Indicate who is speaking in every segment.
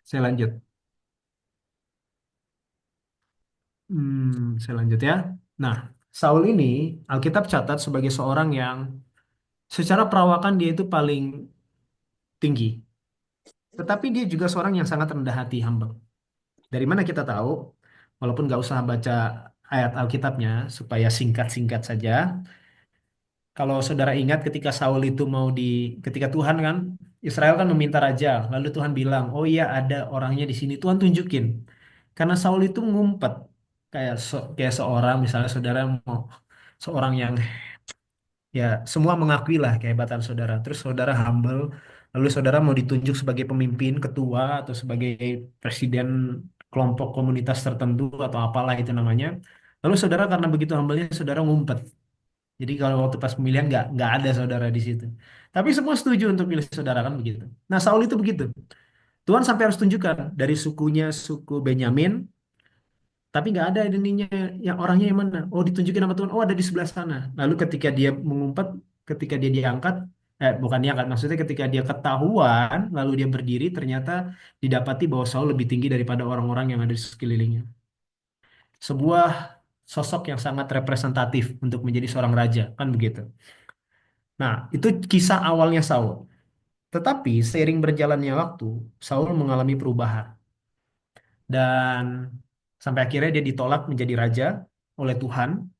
Speaker 1: Saya lanjut. Saya lanjut ya. Nah, Saul ini Alkitab catat sebagai seorang yang secara perawakan dia itu paling tinggi. Tetapi dia juga seorang yang sangat rendah hati, humble. Dari mana kita tahu? Walaupun nggak usah baca ayat Alkitabnya, supaya singkat-singkat saja. Kalau saudara ingat ketika Saul itu ketika Tuhan kan, Israel kan meminta raja. Lalu Tuhan bilang, oh iya ada orangnya di sini. Tuhan tunjukin. Karena Saul itu ngumpet. Kayak seorang, misalnya saudara mau seorang yang ya semua mengakui lah kehebatan saudara. Terus saudara humble, lalu saudara mau ditunjuk sebagai pemimpin, ketua atau sebagai presiden kelompok komunitas tertentu atau apalah itu namanya. Lalu saudara karena begitu humble-nya saudara ngumpet. Jadi kalau waktu pas pemilihan nggak ada saudara di situ. Tapi semua setuju untuk pilih saudara kan begitu. Nah Saul itu begitu. Tuhan sampai harus tunjukkan dari suku Benyamin, tapi nggak ada ininya yang orangnya yang mana. Oh ditunjukin sama Tuhan. Oh ada di sebelah sana. Lalu ketika dia mengumpat, ketika dia diangkat, bukan diangkat, maksudnya ketika dia ketahuan, lalu dia berdiri, ternyata didapati bahwa Saul lebih tinggi daripada orang-orang yang ada di sekelilingnya. Sebuah sosok yang sangat representatif untuk menjadi seorang raja, kan begitu. Nah, itu kisah awalnya Saul. Tetapi seiring berjalannya waktu, Saul mengalami perubahan. Dan sampai akhirnya dia ditolak menjadi raja oleh Tuhan.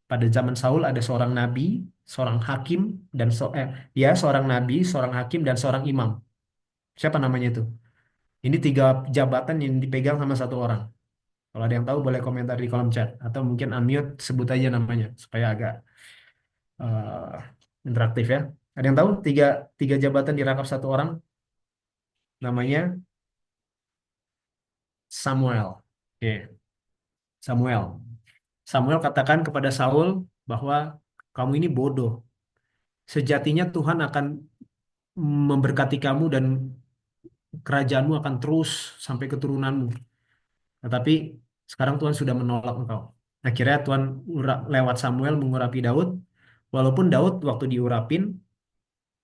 Speaker 1: Pada zaman Saul ada seorang nabi, seorang hakim, dan ya seorang nabi, seorang hakim, dan seorang imam. Siapa namanya itu? Ini tiga jabatan yang dipegang sama satu orang. Kalau ada yang tahu boleh komentar di kolom chat. Atau mungkin unmute sebut aja namanya supaya agak eh, interaktif ya. Ada yang tahu tiga jabatan dirangkap satu orang? Namanya Samuel. Oke, Samuel. Samuel katakan kepada Saul bahwa kamu ini bodoh. Sejatinya Tuhan akan memberkati kamu dan kerajaanmu akan terus sampai keturunanmu. Tetapi sekarang Tuhan sudah menolak engkau. Akhirnya Tuhan lewat Samuel mengurapi Daud. Walaupun Daud waktu diurapin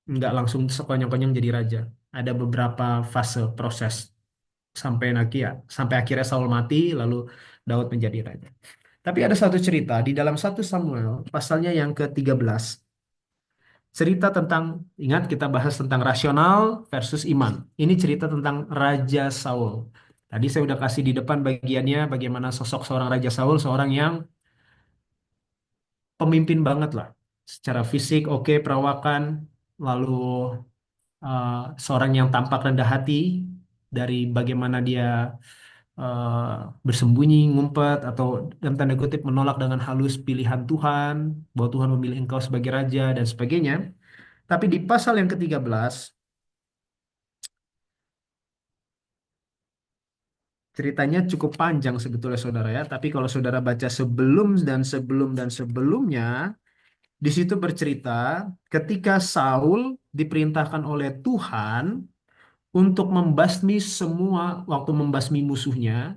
Speaker 1: nggak langsung sekonyong-konyong jadi raja. Ada beberapa fase proses sampai akhirnya Saul mati lalu Daud menjadi raja. Tapi ada satu cerita di dalam 1 Samuel pasalnya yang ke-13. Cerita tentang, ingat kita bahas tentang rasional versus iman. Ini cerita tentang Raja Saul. Tadi saya udah kasih di depan bagiannya bagaimana sosok seorang Raja Saul, seorang yang pemimpin banget lah. Secara fisik oke, perawakan, lalu eh, seorang yang tampak rendah hati dari bagaimana dia eh, bersembunyi, ngumpet, atau dalam tanda kutip menolak dengan halus pilihan Tuhan, bahwa Tuhan memilih engkau sebagai raja dan sebagainya. Tapi di pasal yang ke-13, ceritanya cukup panjang sebetulnya saudara ya. Tapi kalau saudara baca sebelum dan sebelumnya, di situ bercerita ketika Saul diperintahkan oleh Tuhan untuk waktu membasmi musuhnya,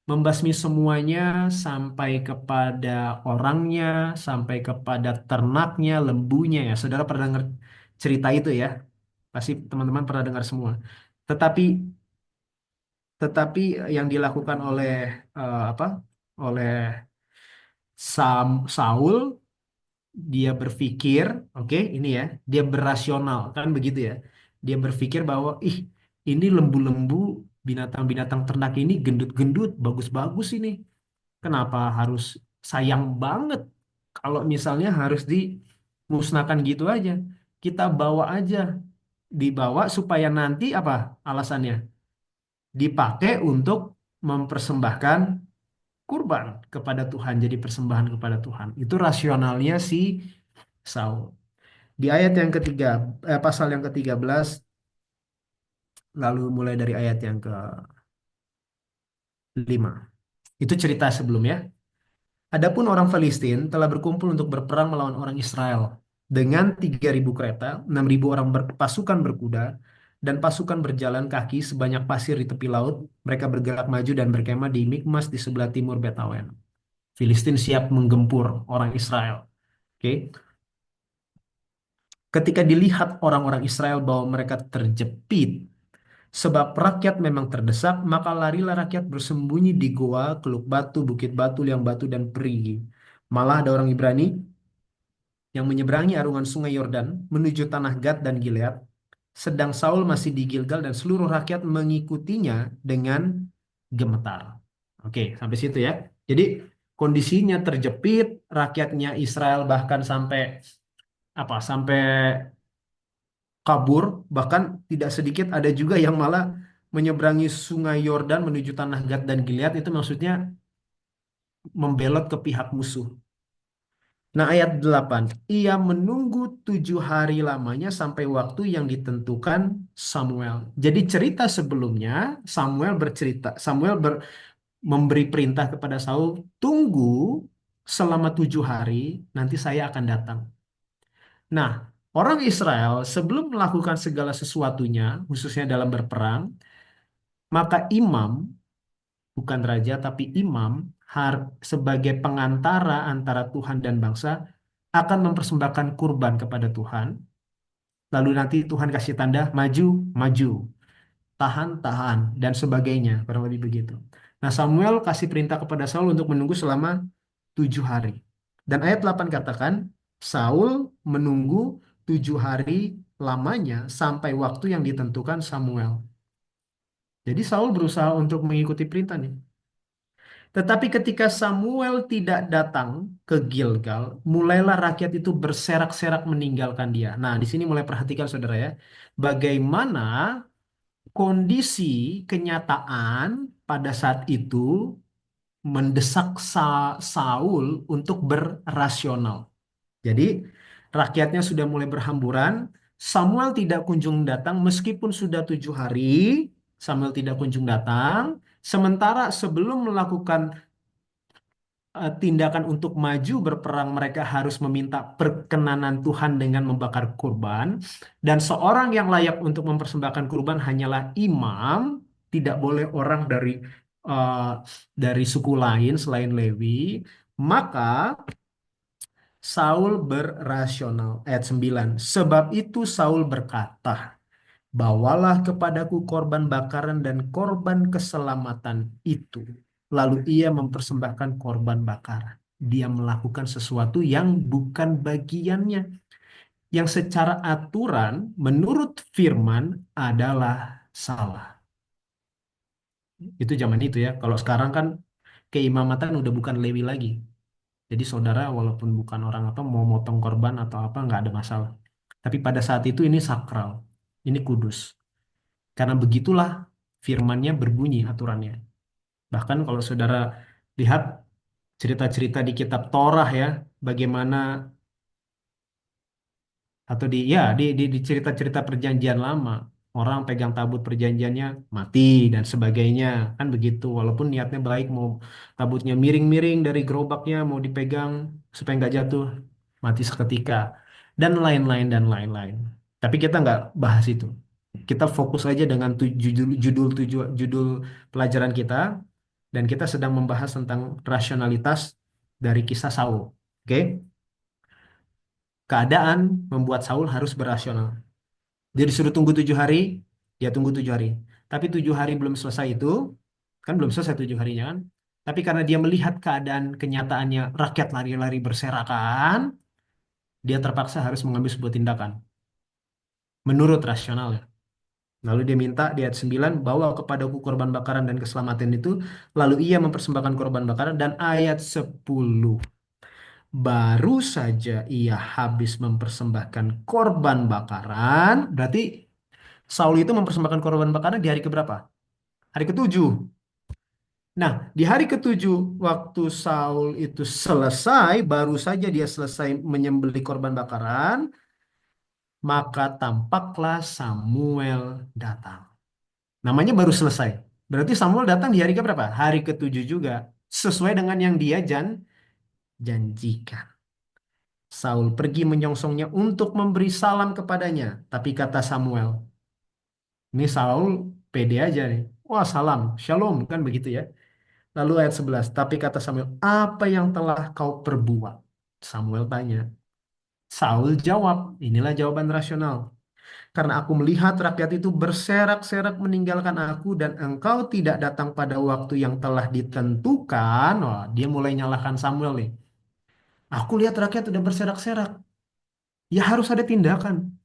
Speaker 1: membasmi semuanya sampai kepada orangnya, sampai kepada ternaknya, lembunya ya. Saudara pernah dengar cerita itu ya? Pasti teman-teman pernah dengar semua. Tetapi tetapi yang dilakukan oleh apa? Oleh Saul, dia berpikir, oke, ini ya, dia berasional kan begitu ya. Dia berpikir bahwa ini lembu-lembu, binatang-binatang ternak ini gendut-gendut, bagus-bagus ini. Kenapa harus sayang banget kalau misalnya harus dimusnahkan gitu aja. Kita bawa aja, dibawa supaya nanti apa alasannya? Dipakai untuk mempersembahkan kurban kepada Tuhan, jadi persembahan kepada Tuhan. Itu rasionalnya si Saul. Di ayat yang ketiga, pasal yang ke-13, lalu mulai dari ayat yang ke-5. Itu cerita sebelumnya. Adapun orang Filistin telah berkumpul untuk berperang melawan orang Israel dengan 3.000 kereta, 6.000 orang pasukan berkuda, dan pasukan berjalan kaki sebanyak pasir di tepi laut. Mereka bergerak maju dan berkemah di Mikmas di sebelah timur Betawen. Filistin siap menggempur orang Israel. Oke. Ketika dilihat orang-orang Israel bahwa mereka terjepit Sebab rakyat memang terdesak, maka larilah rakyat bersembunyi di goa, keluk batu, bukit batu, liang batu, dan perigi. Malah ada orang Ibrani yang menyeberangi arungan sungai Yordan menuju tanah Gad dan Gilead, sedang Saul masih di Gilgal dan seluruh rakyat mengikutinya dengan gemetar. Oke, sampai situ ya. Jadi kondisinya terjepit, rakyatnya Israel bahkan sampai sampai kabur, bahkan tidak sedikit ada juga yang malah menyeberangi sungai Yordan menuju tanah Gad dan Gilead, itu maksudnya membelot ke pihak musuh. Nah, ayat 8, ia menunggu 7 hari lamanya sampai waktu yang ditentukan Samuel. Jadi cerita sebelumnya, Samuel memberi perintah kepada Saul, tunggu selama 7 hari, nanti saya akan datang. Nah, orang Israel sebelum melakukan segala sesuatunya, khususnya dalam berperang, maka imam, bukan raja, tapi imam, sebagai pengantara antara Tuhan dan bangsa, akan mempersembahkan kurban kepada Tuhan. Lalu nanti Tuhan kasih tanda, maju, maju, tahan, tahan, dan sebagainya. Kurang lebih begitu. Nah, Samuel kasih perintah kepada Saul untuk menunggu selama 7 hari. Dan ayat 8 katakan, Saul menunggu 7 hari lamanya sampai waktu yang ditentukan Samuel. Jadi Saul berusaha untuk mengikuti perintah nih. Tetapi ketika Samuel tidak datang ke Gilgal, mulailah rakyat itu berserak-serak meninggalkan dia. Nah, di sini mulai perhatikan saudara ya, bagaimana kondisi kenyataan pada saat itu mendesak Saul untuk berasional. Jadi, rakyatnya sudah mulai berhamburan. Samuel tidak kunjung datang, meskipun sudah 7 hari. Samuel tidak kunjung datang. Sementara sebelum melakukan tindakan untuk maju berperang, mereka harus meminta perkenanan Tuhan dengan membakar kurban. Dan seorang yang layak untuk mempersembahkan kurban hanyalah imam, tidak boleh orang uh, dari suku lain selain Lewi. Maka Saul berasional. Ayat 9. Sebab itu Saul berkata, bawalah kepadaku korban bakaran dan korban keselamatan itu. Lalu ia mempersembahkan korban bakaran. Dia melakukan sesuatu yang bukan bagiannya. Yang secara aturan menurut firman adalah salah. Itu zaman itu ya. Kalau sekarang kan keimamatan udah bukan Lewi lagi. Jadi saudara walaupun bukan orang apa mau motong korban atau apa nggak ada masalah. Tapi pada saat itu ini sakral. Ini kudus. Karena begitulah firmannya berbunyi aturannya. Bahkan kalau saudara lihat cerita-cerita di kitab Torah ya, bagaimana atau di cerita-cerita perjanjian lama, orang pegang tabut perjanjiannya mati dan sebagainya, kan begitu. Walaupun niatnya baik, mau tabutnya miring-miring dari gerobaknya mau dipegang supaya nggak jatuh, mati seketika dan lain-lain dan lain-lain. Tapi kita nggak bahas itu. Kita fokus aja dengan judul pelajaran kita, dan kita sedang membahas tentang rasionalitas dari kisah Saul. Oke? Keadaan membuat Saul harus berasional. Dia disuruh tunggu 7 hari, dia tunggu 7 hari. Tapi 7 hari belum selesai itu, kan belum selesai 7 harinya kan. Tapi karena dia melihat keadaan kenyataannya rakyat lari-lari berserakan, dia terpaksa harus mengambil sebuah tindakan. Menurut rasionalnya. Lalu dia minta di ayat 9, bawa kepadaku korban bakaran dan keselamatan itu. Lalu ia mempersembahkan korban bakaran. Dan ayat 10, baru saja ia habis mempersembahkan korban bakaran. Berarti Saul itu mempersembahkan korban bakaran di hari keberapa? Hari ketujuh. Nah, di hari ketujuh, waktu Saul itu selesai, baru saja dia selesai menyembelih korban bakaran, maka tampaklah Samuel datang. Namanya baru selesai. Berarti Samuel datang di hari keberapa? Hari ketujuh juga. Sesuai dengan yang dia janjikan. Saul pergi menyongsongnya untuk memberi salam kepadanya. Tapi kata Samuel, ini Saul pede aja nih. Wah salam, shalom kan begitu ya. Lalu ayat 11, tapi kata Samuel, apa yang telah kau perbuat? Samuel tanya. Saul jawab, inilah jawaban rasional. Karena aku melihat rakyat itu berserak-serak meninggalkan aku dan engkau tidak datang pada waktu yang telah ditentukan. Wah, dia mulai nyalahkan Samuel nih. Aku lihat rakyat udah berserak-serak. Ya harus ada tindakan.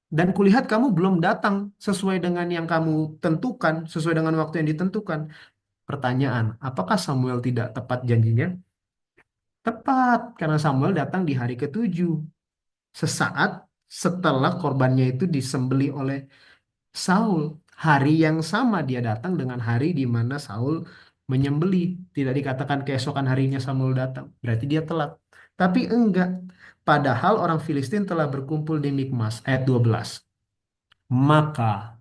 Speaker 1: Dan kulihat kamu belum datang sesuai dengan yang kamu tentukan, sesuai dengan waktu yang ditentukan. Pertanyaan, apakah Samuel tidak tepat janjinya? Tepat, karena Samuel datang di hari ketujuh. Sesaat setelah korbannya itu disembeli oleh Saul. Hari yang sama dia datang dengan hari di mana Saul menyembeli. Tidak dikatakan keesokan harinya Samuel datang. Berarti dia telat. Tapi enggak. Padahal orang Filistin telah berkumpul di Mikmas. Ayat 12. Maka,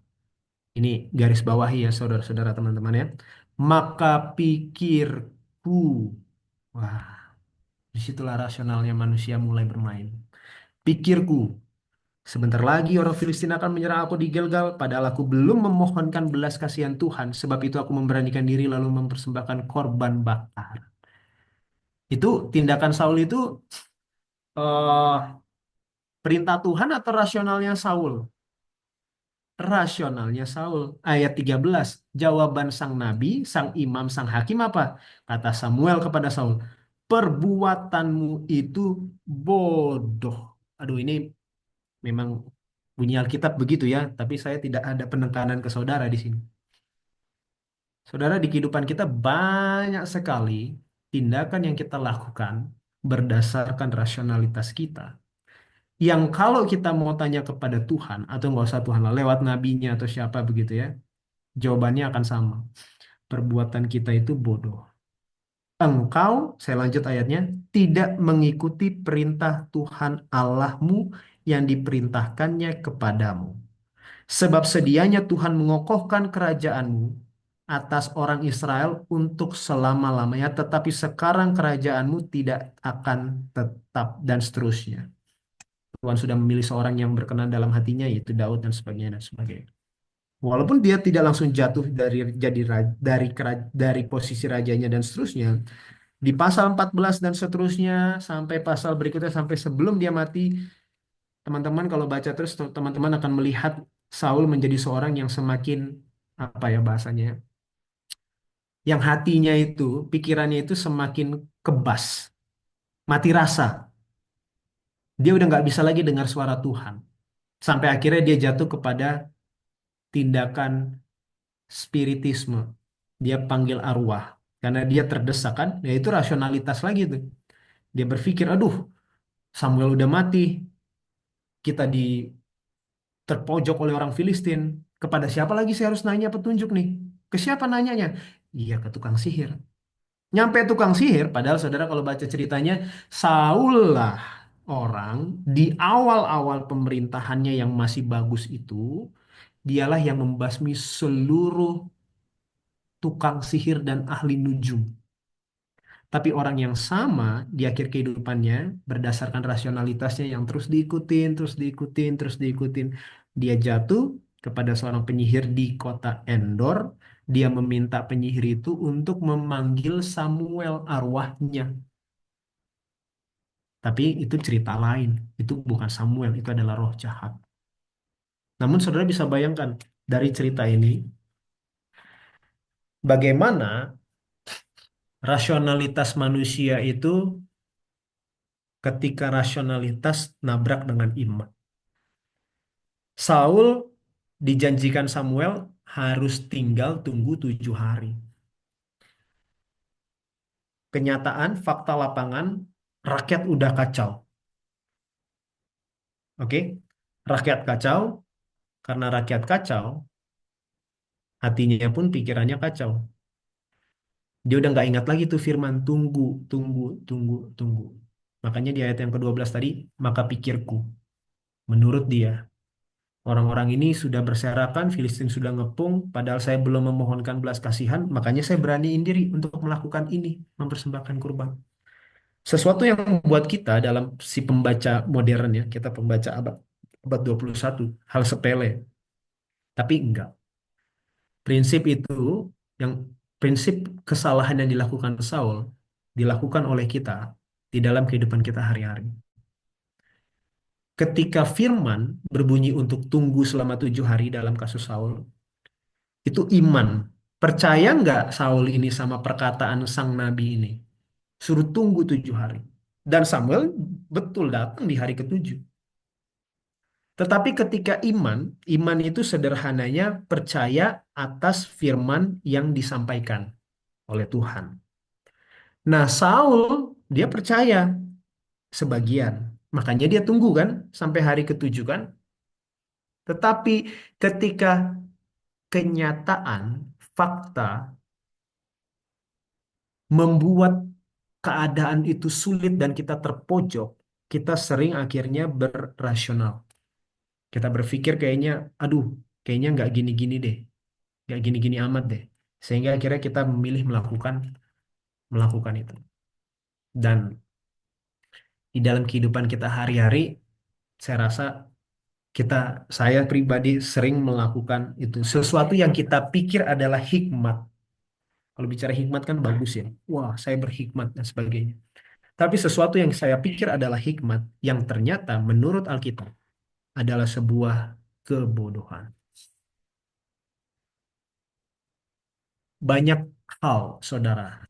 Speaker 1: ini garis bawahi ya saudara-saudara teman-teman ya. Maka pikirku. Wah, disitulah rasionalnya manusia mulai bermain. Pikirku. Sebentar lagi orang Filistin akan menyerang aku di Gilgal, padahal aku belum memohonkan belas kasihan Tuhan. Sebab itu aku memberanikan diri lalu mempersembahkan korban bakar. Itu tindakan Saul itu perintah Tuhan atau rasionalnya Saul? Rasionalnya Saul. Ayat 13. Jawaban sang nabi, sang imam, sang hakim apa? Kata Samuel kepada Saul, perbuatanmu itu bodoh. Aduh, ini memang bunyi Alkitab begitu ya, tapi saya tidak ada penekanan ke saudara di sini. Saudara, di kehidupan kita banyak sekali tindakan yang kita lakukan berdasarkan rasionalitas kita. Yang kalau kita mau tanya kepada Tuhan, atau nggak usah Tuhan lah, lewat nabinya atau siapa begitu ya, jawabannya akan sama. Perbuatan kita itu bodoh. Engkau, saya lanjut ayatnya, tidak mengikuti perintah Tuhan Allahmu yang diperintahkannya kepadamu. Sebab sedianya Tuhan mengokohkan kerajaanmu atas orang Israel untuk selama-lamanya, tetapi sekarang kerajaanmu tidak akan tetap dan seterusnya. Tuhan sudah memilih seorang yang berkenan dalam hatinya, yaitu Daud dan sebagainya dan sebagainya. Walaupun dia tidak langsung jatuh dari dari posisi rajanya dan seterusnya, di pasal 14 dan seterusnya sampai pasal berikutnya sampai sebelum dia mati, teman-teman kalau baca terus teman-teman akan melihat Saul menjadi seorang yang semakin apa ya bahasanya, yang hatinya itu, pikirannya itu semakin kebas, mati rasa. Dia udah nggak bisa lagi dengar suara Tuhan. Sampai akhirnya dia jatuh kepada tindakan spiritisme. Dia panggil arwah karena dia terdesak kan, ya itu rasionalitas lagi tuh. Dia berpikir, aduh, Samuel udah mati, kita di terpojok oleh orang Filistin. Kepada siapa lagi saya harus nanya petunjuk nih? Ke siapa nanyanya? Iya, ke tukang sihir. Nyampe tukang sihir, padahal saudara kalau baca ceritanya, Saul lah orang di awal-awal pemerintahannya yang masih bagus itu, dialah yang membasmi seluruh tukang sihir dan ahli nujum. Tapi orang yang sama di akhir kehidupannya berdasarkan rasionalitasnya yang terus diikutin, terus diikutin, terus diikutin. Dia jatuh kepada seorang penyihir di kota Endor. Dia meminta penyihir itu untuk memanggil Samuel arwahnya. Tapi itu cerita lain. Itu bukan Samuel, itu adalah roh jahat. Namun saudara bisa bayangkan dari cerita ini bagaimana rasionalitas manusia itu ketika rasionalitas nabrak dengan iman. Saul dijanjikan Samuel harus tinggal tunggu 7 hari. Kenyataan, fakta lapangan, rakyat udah kacau. Oke? Rakyat kacau, karena rakyat kacau, hatinya pun pikirannya kacau. Dia udah nggak ingat lagi tuh firman tunggu, tunggu, tunggu, tunggu. Makanya di ayat yang ke-12 tadi, maka pikirku, menurut dia, orang-orang ini sudah berserakan, Filistin sudah ngepung, padahal saya belum memohonkan belas kasihan, makanya saya beraniin diri untuk melakukan ini, mempersembahkan kurban. Sesuatu yang membuat kita dalam si pembaca modern ya, kita pembaca abad 21, hal sepele, tapi enggak. Prinsip itu, yang prinsip kesalahan yang dilakukan Saul, dilakukan oleh kita di dalam kehidupan kita hari-hari. ketika firman berbunyi untuk tunggu selama 7 hari dalam kasus Saul, itu iman. Percaya nggak Saul ini sama perkataan sang nabi ini? Suruh tunggu 7 hari. Dan Samuel betul datang di hari ketujuh. Tetapi ketika iman, iman itu sederhananya percaya atas firman yang disampaikan oleh Tuhan. Nah, Saul dia percaya sebagian. Makanya dia tunggu kan sampai hari ketujuh kan. Tetapi ketika kenyataan, fakta membuat keadaan itu sulit dan kita terpojok, kita sering akhirnya berrasional. Kita berpikir kayaknya, aduh, kayaknya nggak gini-gini deh, nggak gini-gini amat deh. Sehingga akhirnya kita memilih melakukan melakukan itu. Dan di dalam kehidupan kita hari-hari, saya rasa kita, saya pribadi sering melakukan itu. Sesuatu yang kita pikir adalah hikmat. Kalau bicara hikmat kan bagus ya. Wah, saya berhikmat dan sebagainya. Tapi sesuatu yang saya pikir adalah hikmat, yang ternyata menurut Alkitab adalah sebuah kebodohan. Banyak hal, saudara.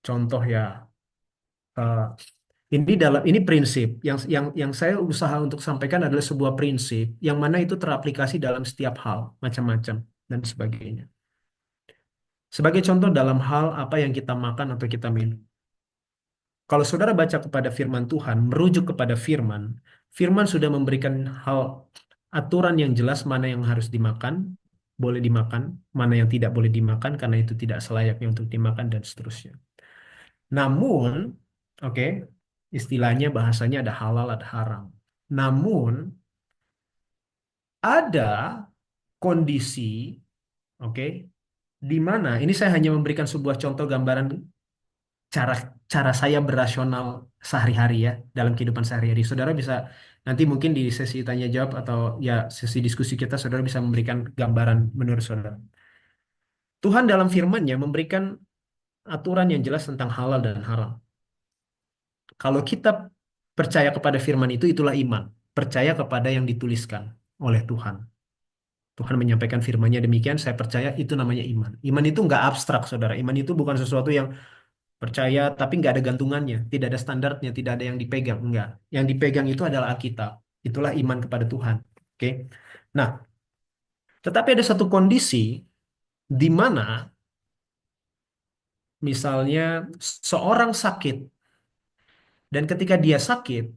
Speaker 1: Contoh ya, eh, ini prinsip yang saya usaha untuk sampaikan adalah sebuah prinsip yang mana itu teraplikasi dalam setiap hal, macam-macam dan sebagainya. Sebagai contoh dalam hal apa yang kita makan atau kita minum. Kalau saudara baca kepada firman Tuhan, merujuk kepada firman, firman sudah memberikan hal aturan yang jelas mana yang harus dimakan, boleh dimakan, mana yang tidak boleh dimakan karena itu tidak selayaknya untuk dimakan dan seterusnya. Namun, oke, istilahnya bahasanya ada halal, ada haram. Namun, ada kondisi, oke, di mana ini saya hanya memberikan sebuah contoh gambaran cara cara saya berasional sehari-hari ya dalam kehidupan sehari-hari. Saudara bisa nanti mungkin di sesi tanya jawab atau ya sesi diskusi kita saudara bisa memberikan gambaran menurut saudara. Tuhan dalam firman-Nya memberikan aturan yang jelas tentang halal dan haram. Kalau kita percaya kepada firman itu itulah iman. Percaya kepada yang dituliskan oleh Tuhan. Tuhan menyampaikan firman-Nya demikian, saya percaya itu namanya iman. Iman itu nggak abstrak, saudara. Iman itu bukan sesuatu yang percaya tapi nggak ada gantungannya, tidak ada standarnya, tidak ada yang dipegang, enggak. Yang dipegang itu adalah Alkitab. Itulah iman kepada Tuhan. Oke. Nah, tetapi ada satu kondisi di mana misalnya seorang sakit dan ketika dia sakit,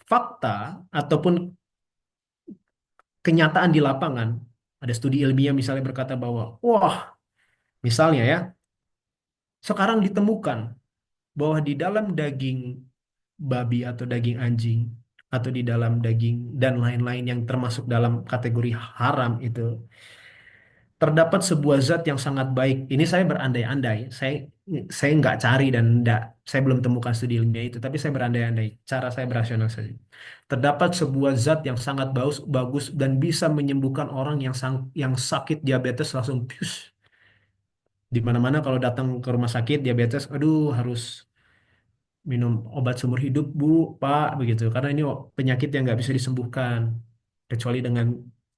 Speaker 1: fakta ataupun kenyataan di lapangan, ada studi ilmiah misalnya berkata bahwa, wah, misalnya ya, sekarang ditemukan bahwa di dalam daging babi atau daging anjing atau di dalam daging dan lain-lain yang termasuk dalam kategori haram itu terdapat sebuah zat yang sangat baik. Ini saya berandai-andai. Saya nggak cari dan nggak saya belum temukan studi ilmiah itu, tapi saya berandai-andai. Cara saya berasional saja. Terdapat sebuah zat yang sangat bagus, bagus dan bisa menyembuhkan orang yang sakit diabetes langsung pius. Di mana-mana kalau datang ke rumah sakit diabetes, aduh harus minum obat seumur hidup Bu, Pak, begitu. Karena ini penyakit yang nggak bisa disembuhkan. Kecuali dengan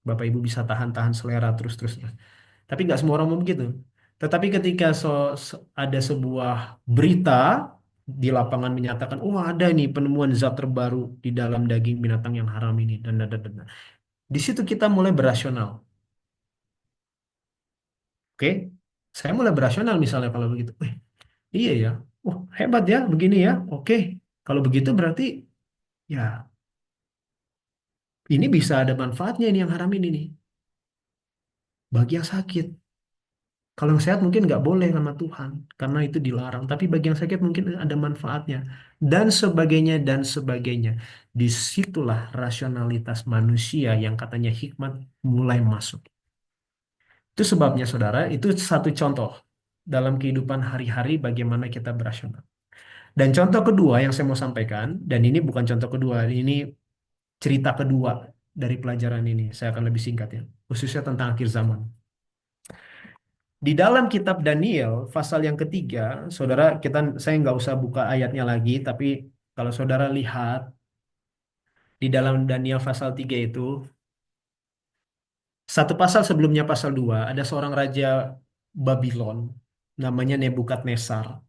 Speaker 1: Bapak Ibu bisa tahan-tahan selera terus-terus. Tapi nggak semua orang mau begitu. Tetapi ketika ada sebuah berita di lapangan menyatakan, oh ada nih penemuan zat terbaru di dalam daging binatang yang haram ini. Dan. Di situ kita mulai berasional. Oke? Saya mulai berasional misalnya kalau begitu. Iya ya. Oh, hebat ya begini ya. Oke. Kalau begitu berarti ya ini bisa ada manfaatnya ini yang haram ini nih. Bagi yang sakit. Kalau yang sehat mungkin nggak boleh sama Tuhan. Karena itu dilarang. Tapi bagi yang sakit mungkin ada manfaatnya. Dan sebagainya dan sebagainya. Disitulah rasionalitas manusia yang katanya hikmat mulai masuk. Itu sebabnya saudara, itu satu contoh dalam kehidupan hari-hari bagaimana kita berasional. Dan contoh kedua yang saya mau sampaikan, dan ini bukan contoh kedua, ini cerita kedua dari pelajaran ini. Saya akan lebih singkat ya, khususnya tentang akhir zaman. Di dalam kitab Daniel, pasal yang ketiga, saudara, saya nggak usah buka ayatnya lagi, tapi kalau saudara lihat, Di dalam Daniel pasal 3 itu, satu pasal sebelumnya pasal 2 ada seorang raja Babylon, namanya Nebukadnezar.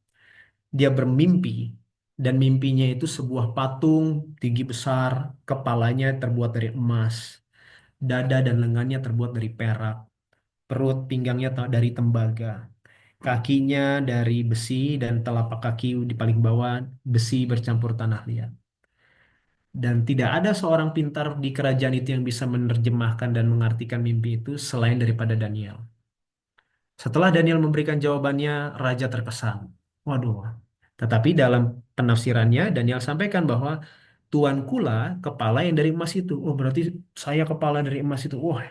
Speaker 1: Dia bermimpi, dan mimpinya itu sebuah patung tinggi besar, kepalanya terbuat dari emas, dada dan lengannya terbuat dari perak, perut pinggangnya dari tembaga, kakinya dari besi, dan telapak kaki di paling bawah besi bercampur tanah liat. Dan tidak ada seorang pintar di kerajaan itu yang bisa menerjemahkan dan mengartikan mimpi itu selain daripada Daniel. Setelah Daniel memberikan jawabannya, raja terkesan. Waduh. Tetapi dalam penafsirannya, Daniel sampaikan bahwa tuankulah kepala yang dari emas itu. Oh, berarti saya kepala dari emas itu. Wah,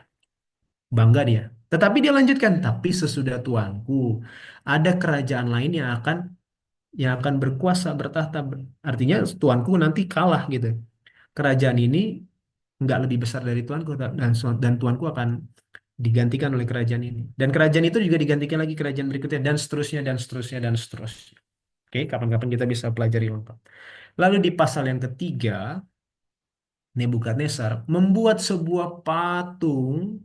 Speaker 1: bangga dia. Tetapi dia lanjutkan, tapi sesudah tuanku, ada kerajaan lain yang akan berkuasa, bertahta. Artinya tuanku nanti kalah gitu. Kerajaan ini nggak lebih besar dari tuanku, dan tuanku akan digantikan oleh kerajaan ini. Dan kerajaan itu juga digantikan lagi kerajaan berikutnya, dan seterusnya, dan seterusnya, dan seterusnya. Oke, kapan-kapan kita bisa pelajari lengkap. Lalu di pasal yang ketiga, Nebukadnezar membuat sebuah patung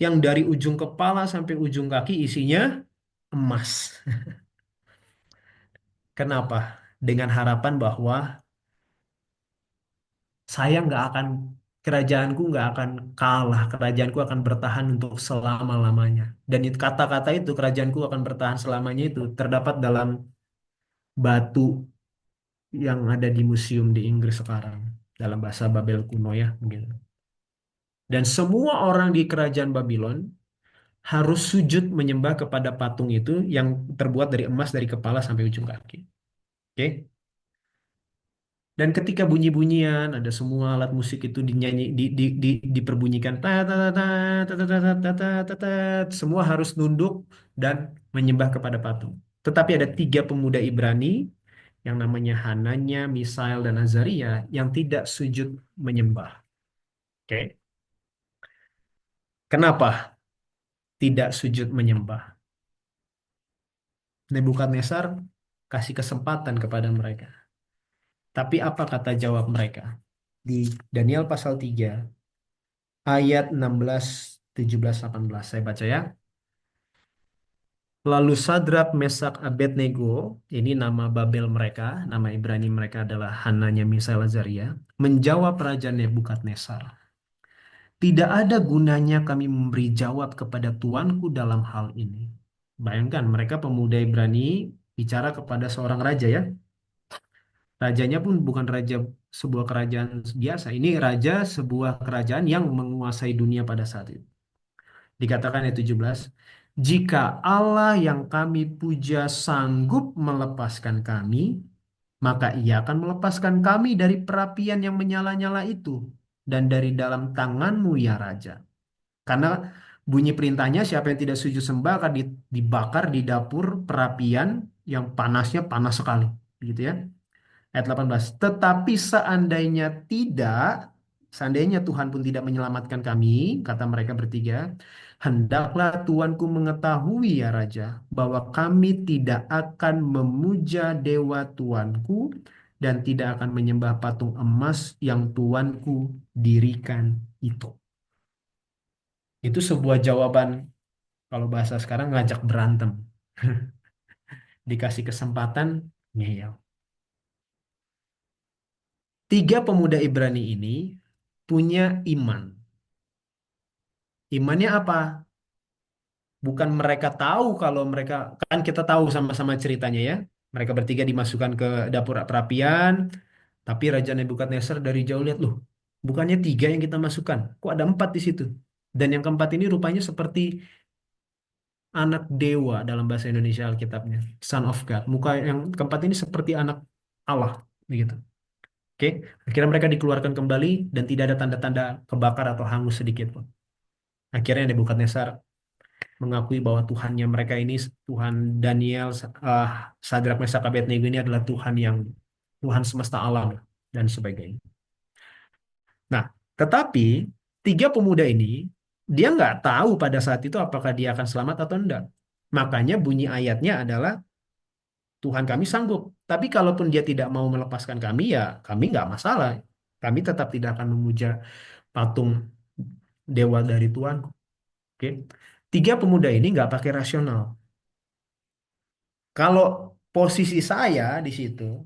Speaker 1: yang dari ujung kepala sampai ujung kaki isinya emas. Kenapa? Dengan harapan bahwa saya nggak akan, kerajaanku nggak akan kalah, kerajaanku akan bertahan untuk selama-lamanya. Dan kata-kata itu, kerajaanku akan bertahan selamanya, itu terdapat dalam batu yang ada di museum di Inggris sekarang, dalam bahasa Babel kuno ya, gitu. Dan semua orang di kerajaan Babylon harus sujud menyembah kepada patung itu yang terbuat dari emas dari kepala sampai ujung kaki. Oke? Dan ketika bunyi-bunyian, ada semua alat musik itu dinyanyi, diperbunyikan, ta ta ta ta ta ta ta ta ta ta ta, semua harus nunduk dan menyembah kepada patung. Tetapi ada tiga pemuda Ibrani yang namanya Hananya, Misael, dan Azaria yang tidak sujud menyembah. Oke, kenapa tidak sujud menyembah? Nebukadnezar kasih kesempatan kepada mereka. Tapi apa kata jawab mereka? Di Daniel pasal 3 ayat 16, 17, 18. Saya baca ya. Lalu Sadrak, Mesak, Abednego, ini nama Babel mereka, nama Ibrani mereka adalah Hananya, Misael, Azaria, menjawab Raja Nebukadnezar. Tidak ada gunanya kami memberi jawab kepada tuanku dalam hal ini. Bayangkan, mereka pemuda Ibrani bicara kepada seorang raja ya. Rajanya pun bukan raja sebuah kerajaan biasa. Ini raja sebuah kerajaan yang menguasai dunia pada saat itu. Dikatakan ayat 17, jika Allah yang kami puja sanggup melepaskan kami, maka ia akan melepaskan kami dari perapian yang menyala-nyala itu dan dari dalam tanganmu ya Raja. Karena bunyi perintahnya, siapa yang tidak sujud sembah akan dibakar di dapur perapian yang panasnya panas sekali. Gitu ya. Ayat 18. Tetapi seandainya Tuhan pun tidak menyelamatkan kami, kata mereka bertiga, hendaklah Tuanku mengetahui ya Raja, bahwa kami tidak akan memuja dewa Tuanku dan tidak akan menyembah patung emas yang Tuanku dirikan itu. Itu sebuah jawaban, kalau bahasa sekarang ngajak berantem. Dikasih kesempatan, ngeyel. Tiga pemuda Ibrani ini punya iman. Imannya apa? Bukan mereka tahu kalau mereka, kan kita tahu sama-sama ceritanya ya. Mereka bertiga dimasukkan ke dapur perapian, tapi Raja Nebukadnezar dari jauh lihat, loh, bukannya tiga yang kita masukkan, kok ada empat di situ? Dan yang keempat ini rupanya seperti anak dewa dalam bahasa Indonesia Alkitabnya, Son of God. Muka yang keempat ini seperti anak Allah, begitu. Oke, akhirnya mereka dikeluarkan kembali dan tidak ada tanda-tanda kebakar atau hangus sedikit pun. Akhirnya Nebukadnezar mengakui bahwa Tuhannya mereka ini, Tuhan Daniel, uh, Sadrak, Mesak, Abednego ini adalah Tuhan semesta alam dan sebagainya. Nah, tetapi tiga pemuda ini dia nggak tahu pada saat itu apakah dia akan selamat atau enggak. Makanya bunyi ayatnya adalah Tuhan kami sanggup. Tapi kalaupun dia tidak mau melepaskan kami, ya kami nggak masalah. Kami tetap tidak akan memuja patung dewa dari Tuanku. Oke. Tiga pemuda ini nggak pakai rasional. Kalau posisi saya di situ,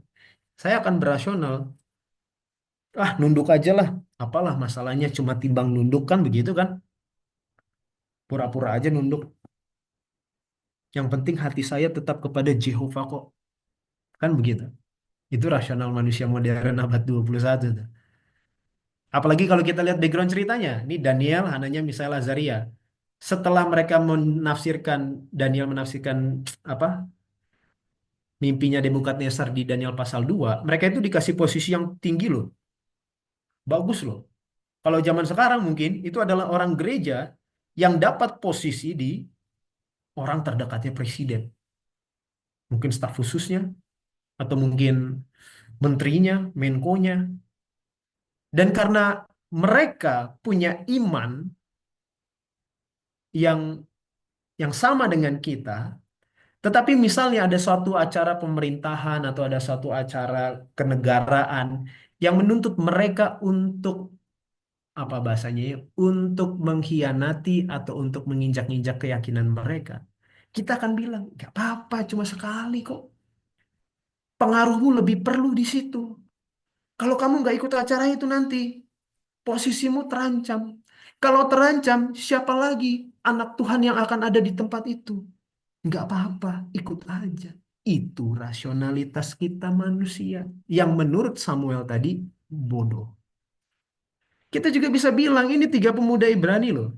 Speaker 1: saya akan berasional. Ah, nunduk aja lah. Apalah masalahnya cuma timbang nunduk kan begitu kan? Pura-pura aja nunduk. Yang penting hati saya tetap kepada Jehovah kok. Kan begitu. Itu rasional manusia modern abad 21 tuh. Apalagi kalau kita lihat background ceritanya. Ini Daniel, Hananya, Misael, Azaria. Setelah mereka menafsirkan, Daniel menafsirkan apa mimpinya Nebukadnezar di Daniel pasal 2, mereka itu dikasih posisi yang tinggi loh. Bagus loh. Kalau zaman sekarang mungkin itu adalah orang gereja yang dapat posisi di orang terdekatnya presiden. Mungkin staf khususnya, atau mungkin menterinya, menkonya. Dan karena mereka punya iman yang sama dengan kita, tetapi misalnya ada suatu acara pemerintahan atau ada suatu acara kenegaraan yang menuntut mereka untuk apa bahasanya ya, untuk mengkhianati atau untuk menginjak-injak keyakinan mereka. Kita akan bilang, gak apa-apa, cuma sekali kok. Pengaruhmu lebih perlu di situ. Kalau kamu nggak ikut acara itu nanti, posisimu terancam. Kalau terancam, siapa lagi anak Tuhan yang akan ada di tempat itu? Nggak apa-apa, ikut aja. Itu rasionalitas kita manusia. Yang menurut Samuel tadi, bodoh. Kita juga bisa bilang, ini tiga pemuda Ibrani loh.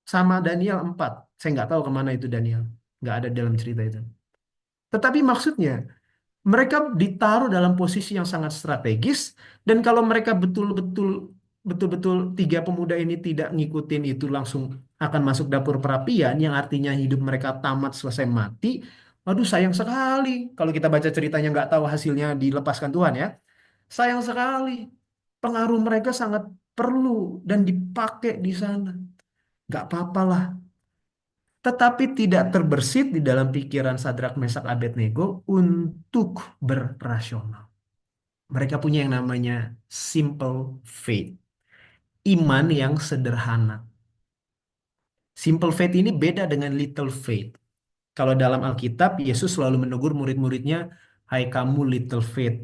Speaker 1: Sama Daniel 4. Saya nggak tahu kemana itu Daniel. Nggak ada dalam cerita itu. Tetapi maksudnya, mereka ditaruh dalam posisi yang sangat strategis, dan kalau mereka betul-betul tiga pemuda ini tidak ngikutin itu langsung akan masuk dapur perapian yang artinya hidup mereka tamat selesai mati. Waduh, sayang sekali kalau kita baca ceritanya nggak tahu hasilnya dilepaskan Tuhan ya. Sayang sekali, pengaruh mereka sangat perlu dan dipakai di sana. Nggak apa-apa lah, tetapi tidak terbersit di dalam pikiran Sadrak Mesak Abednego untuk berasional. Mereka punya yang namanya simple faith, iman yang sederhana. Simple faith ini beda dengan little faith. Kalau dalam Alkitab, Yesus selalu menegur murid-muridnya, hai kamu little faith,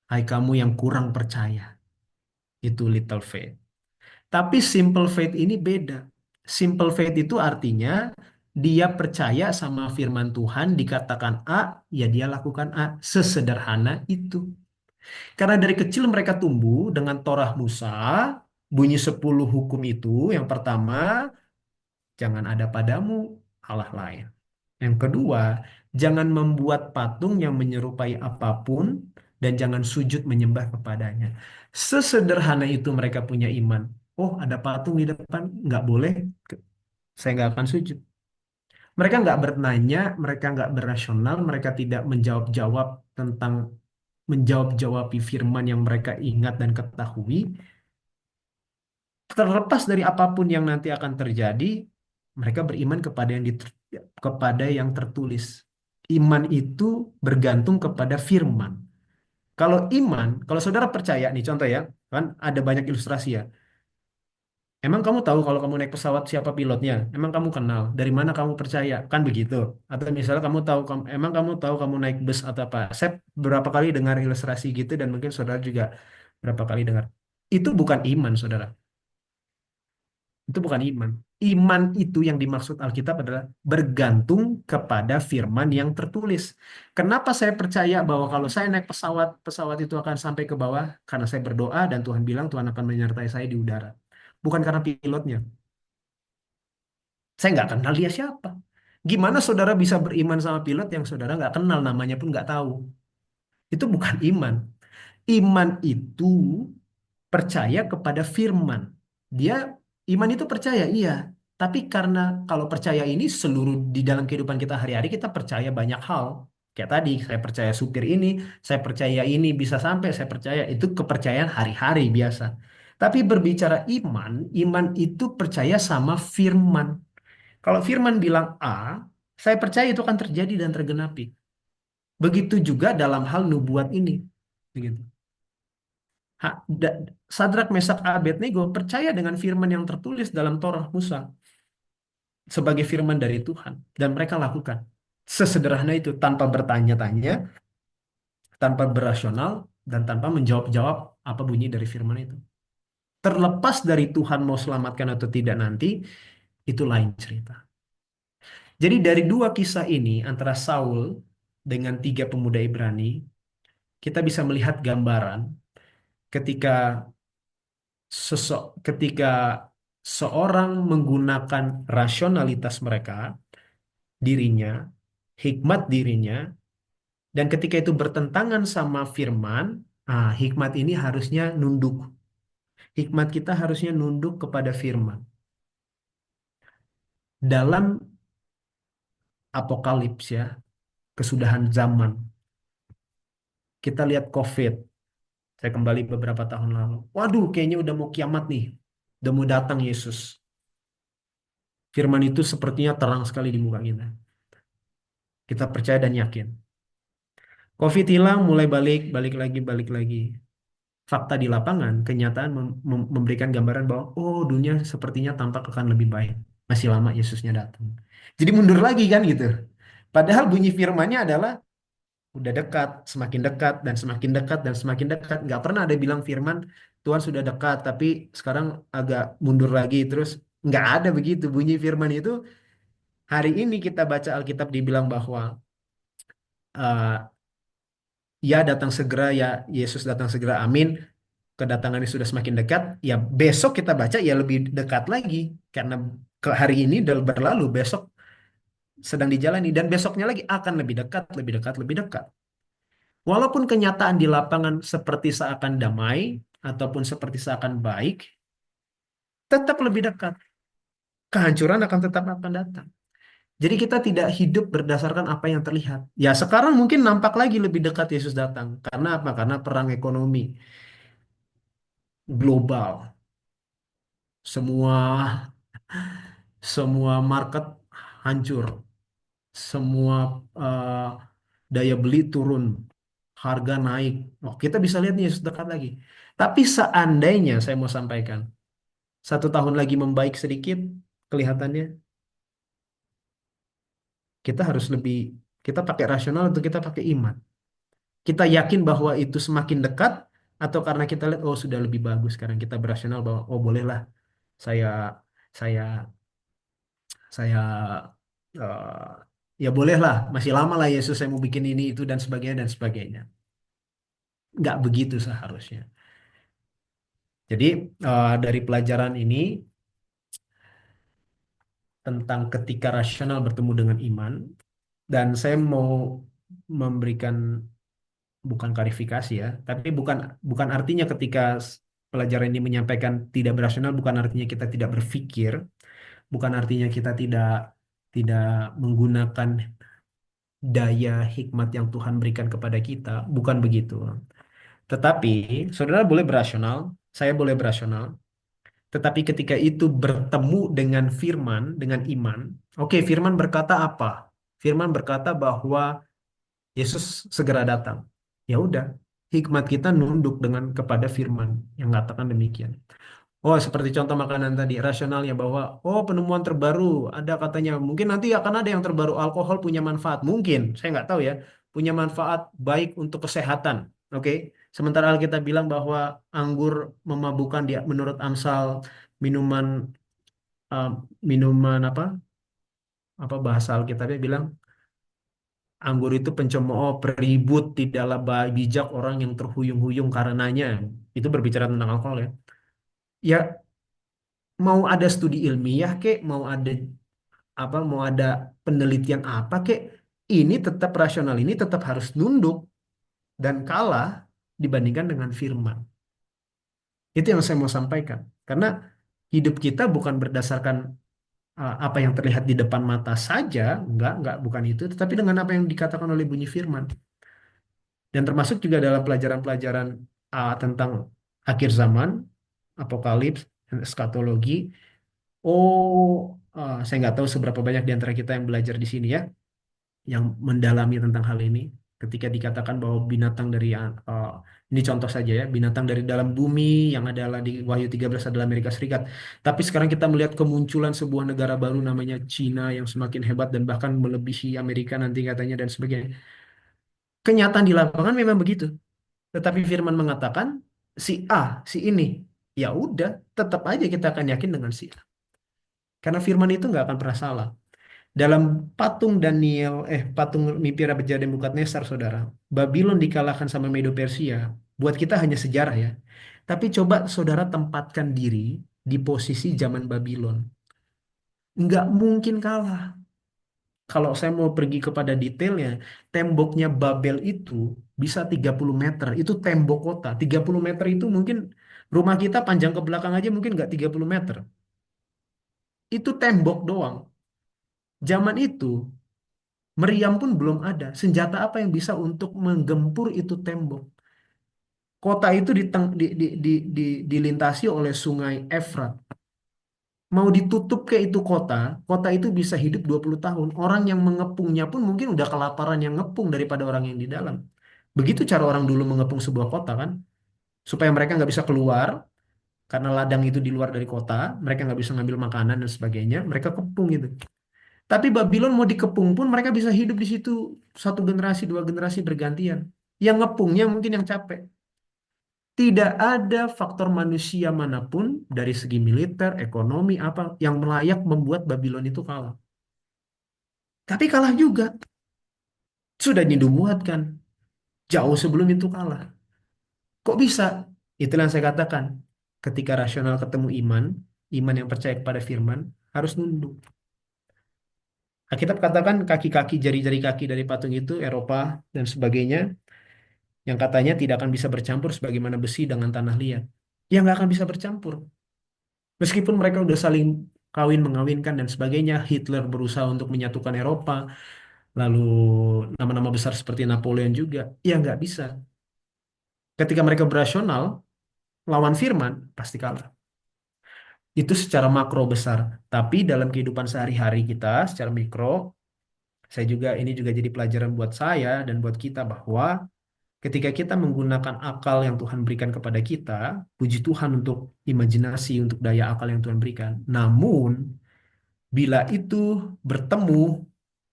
Speaker 1: hai kamu yang kurang percaya. Itu little faith. Tapi simple faith ini beda. Simple faith itu artinya dia percaya sama firman Tuhan, dikatakan A, ya dia lakukan A. Sesederhana itu. Karena dari kecil mereka tumbuh dengan Torah Musa, bunyi 10 hukum itu. Yang pertama, jangan ada padamu Allah lain. Yang kedua, jangan membuat patung yang menyerupai apapun dan jangan sujud menyembah kepadanya. Sesederhana itu mereka punya iman. Oh, ada patung di depan, nggak boleh, saya nggak akan sujud. Mereka nggak bertanya, mereka nggak berasional, mereka tidak menjawab-jawab tentang menjawab-jawabi firman yang mereka ingat dan ketahui. Terlepas dari apapun yang nanti akan terjadi, mereka beriman kepada kepada yang tertulis. Iman itu bergantung kepada firman. Kalau iman, kalau saudara percaya nih contoh ya, kan ada banyak ilustrasi ya. Emang kamu tahu kalau kamu naik pesawat siapa pilotnya? Emang kamu kenal? Dari mana kamu percaya? Kan begitu. Atau misalnya emang kamu tahu kamu naik bus atau apa? Saya berapa kali dengar ilustrasi gitu dan mungkin saudara juga berapa kali dengar. Itu bukan iman, saudara. Itu bukan iman. Iman itu yang dimaksud Alkitab adalah bergantung kepada firman yang tertulis. Kenapa saya percaya bahwa kalau saya naik pesawat, pesawat itu akan sampai ke bawah? Karena saya berdoa dan Tuhan bilang Tuhan akan menyertai saya di udara. Bukan karena pilotnya. Saya nggak kenal dia siapa. Gimana saudara bisa beriman sama pilot yang saudara nggak kenal, namanya pun nggak tahu? Itu bukan iman. Iman itu percaya kepada firman. Dia iman itu percaya, iya. Tapi karena kalau percaya ini seluruh di dalam kehidupan kita hari-hari kita percaya banyak hal. Kayak tadi, saya percaya supir ini, saya percaya ini bisa sampai, saya percaya itu kepercayaan hari-hari biasa. Tapi berbicara iman, iman itu percaya sama firman. Kalau firman bilang A, saya percaya itu akan terjadi dan tergenapi. Begitu juga dalam hal nubuat ini. Begitu. Sadrak, Mesak, Abednego percaya dengan firman yang tertulis dalam Torah Musa sebagai firman dari Tuhan dan mereka lakukan. Sesederhana itu tanpa bertanya-tanya, tanpa berasional dan tanpa menjawab-jawab apa bunyi dari firman itu. Terlepas dari Tuhan mau selamatkan atau tidak nanti, itu lain cerita. Jadi dari dua kisah ini antara Saul dengan tiga pemuda Ibrani, kita bisa melihat gambaran ketika ketika seorang menggunakan rasionalitas mereka, dirinya, hikmat dirinya, dan ketika itu bertentangan sama firman, hikmat ini harusnya nunduk. Hikmat kita harusnya nunduk kepada firman. Dalam apokalips ya, kesudahan zaman, kita lihat COVID. Saya kembali beberapa tahun lalu. Waduh, kayaknya udah mau kiamat nih. Udah mau datang Yesus. Firman itu sepertinya terang sekali di muka kita. Kita percaya dan yakin. COVID hilang, mulai balik, balik lagi, balik lagi. Fakta di lapangan, kenyataan memberikan gambaran bahwa, oh dunia sepertinya tampak akan lebih baik. Masih lama Yesusnya datang. Jadi mundur lagi kan gitu. Padahal bunyi firmannya adalah udah dekat, semakin dekat, dan semakin dekat, dan semakin dekat. Nggak pernah ada bilang firman, Tuhan sudah dekat, tapi sekarang agak mundur lagi. Terus nggak ada begitu. Bunyi firman itu, hari ini kita baca Alkitab dibilang bahwa eh, ya datang segera, ya Yesus datang segera, amin. Kedatangannya sudah semakin dekat, ya besok kita baca ya lebih dekat lagi. Karena ke hari ini udah berlalu, besok sedang dijalani, dan besoknya lagi akan lebih dekat, lebih dekat, lebih dekat. Walaupun kenyataan di lapangan seperti seakan damai ataupun seperti seakan baik, tetap lebih dekat. Kehancuran akan datang. Jadi kita tidak hidup berdasarkan apa yang terlihat. Ya sekarang mungkin nampak lagi lebih dekat Yesus datang. Karena apa? Karena perang ekonomi global. Semua semua market hancur. Semua eh, daya beli turun. Harga naik. Oh, kita bisa lihat nih Yesus dekat lagi. Tapi seandainya saya mau sampaikan, 1 tahun lagi membaik sedikit kelihatannya, kita harus lebih, kita pakai rasional atau kita pakai iman. Kita yakin bahwa itu semakin dekat, atau karena kita lihat oh sudah lebih bagus sekarang, kita berasional bahwa oh bolehlah saya saya saya ya bolehlah, masih lama lah Yesus saya mau bikin ini itu dan sebagainya dan sebagainya. Nggak begitu seharusnya. Jadi dari pelajaran ini tentang ketika rasional bertemu dengan iman, dan saya mau memberikan bukan klarifikasi ya, tapi bukan bukan artinya ketika pelajaran ini menyampaikan tidak berasional, bukan artinya kita tidak berpikir, bukan artinya kita tidak tidak menggunakan daya hikmat yang Tuhan berikan kepada kita, bukan begitu. Tetapi saudara boleh berasional, saya boleh berasional, tetapi ketika itu bertemu dengan firman, dengan iman, oke, firman berkata apa? Firman berkata bahwa Yesus segera datang. Ya udah, hikmat kita nunduk dengan kepada firman yang mengatakan demikian. Oh, seperti contoh makanan tadi, rasionalnya bahwa oh penemuan terbaru ada katanya mungkin nanti akan ada yang terbaru, alkohol punya manfaat. Mungkin, saya nggak tahu ya, punya manfaat baik untuk kesehatan. Oke. Sementara Alkitab bilang bahwa anggur memabukkan, dia menurut Amsal minuman eh, minuman apa bahasa Alkitabnya bilang anggur itu pencemooh, peribut, tidaklah bijak orang yang terhuyung-huyung karenanya. Itu berbicara tentang alkohol ya. Ya, mau ada studi ilmiah kek, mau ada penelitian apa kek, ini tetap rasional, ini tetap harus nunduk dan kalah dibandingkan dengan firman. Itu yang saya mau sampaikan. Karena hidup kita bukan berdasarkan apa yang terlihat di depan mata saja, enggak, bukan itu, tetapi dengan apa yang dikatakan oleh bunyi firman. Dan termasuk juga dalam pelajaran-pelajaran tentang akhir zaman, apokalips, dan eskatologi. Oh, saya nggak tahu seberapa banyak di antara kita yang belajar di sini ya, yang mendalami tentang hal ini. Ketika dikatakan bahwa binatang dari ini contoh saja ya, binatang dari dalam bumi yang adalah di Wahyu 13 adalah Amerika Serikat. Tapi sekarang kita melihat kemunculan sebuah negara baru namanya Cina yang semakin hebat dan bahkan melebihi Amerika nanti katanya dan sebagainya. Kenyataan di lapangan memang begitu. Tetapi Firman mengatakan si A, si ini, ya udah, tetap aja kita akan yakin dengan si A. Karena Firman itu nggak akan pernah salah. Dalam patung mimpi Raja Nebukadnezar, saudara, Babylon dikalahkan sama Medo Persia. Buat kita hanya sejarah ya. Tapi coba saudara tempatkan diri di posisi zaman Babylon. Nggak mungkin kalah. Kalau saya mau pergi kepada detailnya, temboknya Babel itu bisa 30 meter. Itu tembok kota. 30 meter itu mungkin rumah kita panjang ke belakang aja mungkin nggak 30 meter. Itu tembok doang. Zaman itu meriam pun belum ada. Senjata apa yang bisa untuk menggempur itu tembok? Kota itu dilintasi oleh sungai Efrat. Mau ditutup ke itu kota, kota itu bisa hidup 20 tahun. Orang yang mengepungnya pun mungkin udah kelaparan yang ngepung daripada orang yang di dalam. Begitu cara orang dulu mengepung sebuah kota kan, supaya mereka nggak bisa keluar, karena ladang itu di luar dari kota, mereka nggak bisa ngambil makanan dan sebagainya, mereka kepung itu. Tapi Babylon mau dikepung pun mereka bisa hidup di situ satu generasi, dua generasi bergantian. Yang ngepungnya mungkin yang capek. Tidak ada faktor manusia manapun dari segi militer, ekonomi, apa yang layak membuat Babylon itu kalah. Tapi kalah juga. Sudah dinubuatkan. Jauh sebelum itu kalah. Kok bisa? Itulah yang saya katakan. Ketika rasional ketemu iman, iman yang percaya kepada firman, harus nunduk. Alkitab katakan kaki-kaki, jari-jari kaki dari patung itu, Eropa dan sebagainya, yang katanya tidak akan bisa bercampur sebagaimana besi dengan tanah liat. Yang nggak akan bisa bercampur. Meskipun mereka udah saling kawin mengawinkan dan sebagainya, Hitler berusaha untuk menyatukan Eropa, lalu nama-nama besar seperti Napoleon juga, ya nggak bisa. Ketika mereka berasional, lawan firman, pasti kalah. Itu secara makro besar. Tapi dalam kehidupan sehari-hari kita, secara mikro, ini juga jadi pelajaran buat saya dan buat kita bahwa ketika kita menggunakan akal yang Tuhan berikan kepada kita, puji Tuhan untuk imajinasi, untuk daya akal yang Tuhan berikan. Namun, bila itu bertemu,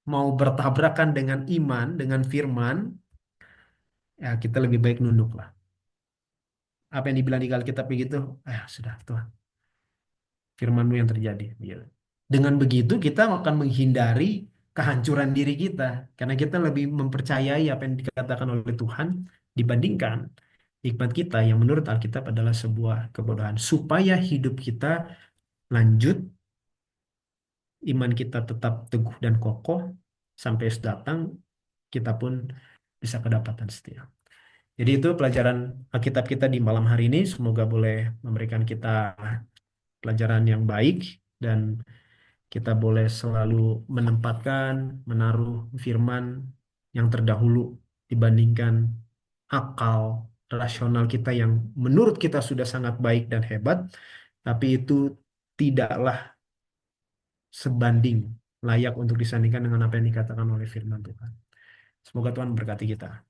Speaker 1: mau bertabrakan dengan iman, dengan firman, ya kita lebih baik nunduk lah. Apa yang dibilang di Alkitab begitu, sudah Tuhan, firman-Mu yang terjadi. Gitu. Dengan begitu kita akan menghindari kehancuran diri kita, karena kita lebih mempercayai apa yang dikatakan oleh Tuhan dibandingkan hikmat kita yang menurut Alkitab adalah sebuah kebodohan. Supaya hidup kita lanjut, iman kita tetap teguh dan kokoh, sampai datang kita pun bisa kedapatan setia. Jadi itu pelajaran Alkitab kita di malam hari ini. Semoga boleh memberikan kita pelajaran yang baik dan kita boleh selalu menempatkan, menaruh firman yang terdahulu dibandingkan akal rasional kita yang menurut kita sudah sangat baik dan hebat, tapi itu tidaklah sebanding layak untuk disandingkan dengan apa yang dikatakan oleh firman Tuhan. Semoga Tuhan memberkati kita.